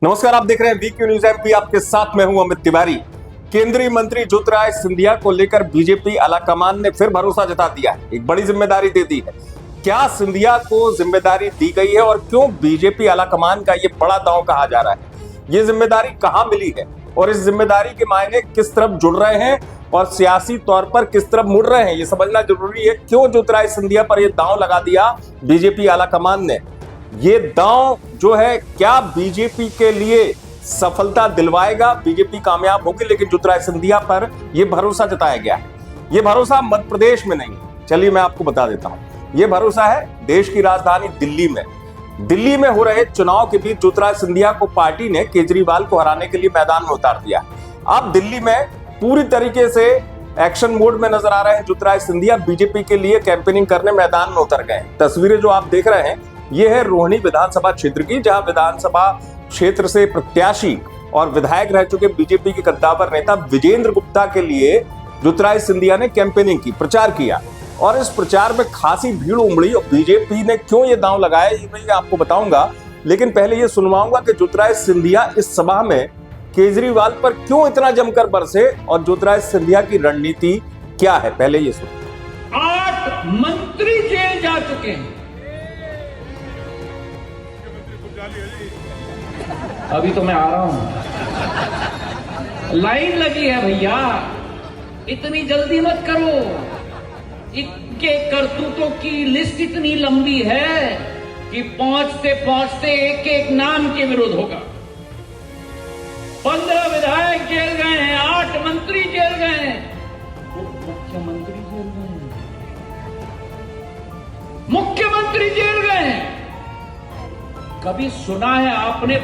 नमस्कार, आप देख रहे हैं वीक्यू न्यूज एमपी। आपके साथ मैं हूं अमित तिवारी। केंद्रीय मंत्री ज्योतिरादित्य सिंधिया को लेकर बीजेपी आलाकमान ने फिर भरोसा जता दिया है, एक बड़ी जिम्मेदारी दे दी है। क्या सिंधिया को जिम्मेदारी दी गई है और क्यों बीजेपी आलाकमान का ये बड़ा दांव कहा जा रहा है? ये जिम्मेदारी कहां मिली है और इस जिम्मेदारी के मायने किस तरफ जुड़ रहे हैं और सियासी तौर पर किस तरफ मुड़ रहे हैं, ये समझना जरूरी है। क्यों ज्योतिरादित्य सिंधिया पर यह दांव लगा दिया बीजेपी आलाकमान ने? ये दांव जो है क्या बीजेपी के लिए सफलता दिलवाएगा? बीजेपी कामयाब होगी, लेकिन ज्योतिरादित्य सिंधिया पर यह भरोसा जताया गया है। यह भरोसा मध्य प्रदेश में नहीं, चलिए मैं आपको बता देता हूं। यह भरोसा है देश की राजधानी दिल्ली में। दिल्ली में हो रहे चुनाव के बीच ज्योतिरादित्य सिंधिया को पार्टी ने केजरीवाल को हराने के लिए मैदान में उतार दिया। अब दिल्ली में पूरी तरीके से एक्शन मोड में नजर आ रहे हैं ज्योतिरादित्य सिंधिया। बीजेपी के लिए कैंपेनिंग करने मैदान में उतर गए। तस्वीरें जो आप देख रहे हैं ये है रोहिणी विधानसभा क्षेत्र की, जहां विधानसभा क्षेत्र से प्रत्याशी और विधायक रह चुके बीजेपी के कद्दावर नेता विजेंद्र गुप्ता के लिए ज्योतिरादित्य सिंधिया ने कैंपेनिंग की, प्रचार किया और इस प्रचार में खासी भीड़ उमड़ी। और बीजेपी ने क्यों ये दांव लगाया ये मैं आपको बताऊंगा, लेकिन पहले ये सुनवाऊंगा कि ज्योतिरादित्य सिंधिया इस सभा में केजरीवाल पर क्यों इतना जमकर बरसे और ज्योतिरादित्य सिंधिया की रणनीति क्या है। पहले ये सुन। 8 मंत्री जेल जा चुके हैं। अभी तो मैं आ रहा हूं, लाइन लगी है भैया, इतनी जल्दी मत करो। इनके करतूतों की लिस्ट इतनी लंबी है कि पहुंचते पहुंचते एक एक नाम के विरुद्ध होगा। 15 विधायक जेल गए हैं, 8 मंत्री जेल गए हैं, मुख्यमंत्री जेल गए हैं, मुख्यमंत्री जेल गए हैं। कभी सुना है आपने?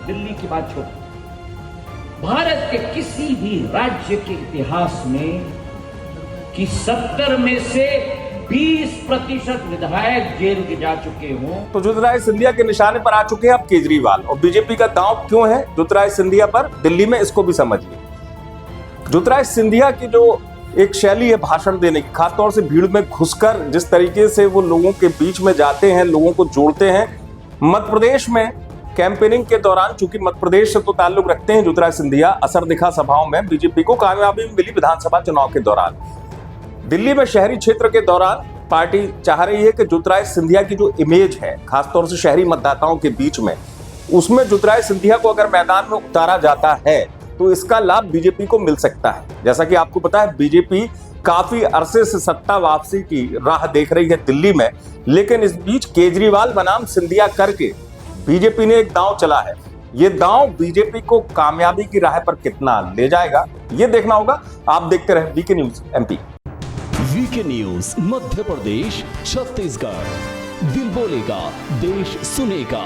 दिल्ली की बात छोड़, भारत के किसी भी राज्य के इतिहास में कि 70 में से 20% विधायक जेल जा चुके हों? तो ज्योतिरादित्य सिंधिया के निशाने पर आ चुके हैं अब केजरीवाल। और बीजेपी का दांव क्यों है ज्योतिरादित्य सिंधिया पर दिल्ली में, इसको भी समझिए। ज्योतिरादित्य सिंधिया की जो एक शैली है भाषण देने की, खासतौर से भीड़ में घुसकर जिस तरीके से वो लोगों के बीच में जाते हैं, लोगों को जोड़ते हैं। मध्य प्रदेश में कैंपेनिंग के दौरान, चूंकि मध्य प्रदेश से तो ताल्लुक रखते हैं ज्योतिरादित्य सिंधिया, असर दिखा सभाओं में, बीजेपी को कामयाबी मिली विधानसभा चुनाव के दौरान। दिल्ली में शहरी क्षेत्र के दौरान पार्टी चाह रही है कि ज्योतिरादित्य सिंधिया की जो इमेज है खासतौर से शहरी मतदाताओं के बीच में, उसमें ज्योतिरादित्य सिंधिया को अगर मैदान में उतारा जाता है तो इसका लाभ बीजेपी को मिल सकता है। जैसा कि आपको पता है बीजेपी काफी अरसे से सत्ता वापसी की राह देख रही है दिल्ली में, लेकिन इस बीच केजरीवाल बनाम सिंधिया करके बीजेपी ने एक दांव चला है। ये दांव बीजेपी को कामयाबी की राह पर कितना ले जाएगा ये देखना होगा। आप देखते रहे VK news MP. VK news Madhya Pradesh, Chhattisgarh. दिल बोलेगा, देश सुनेगा।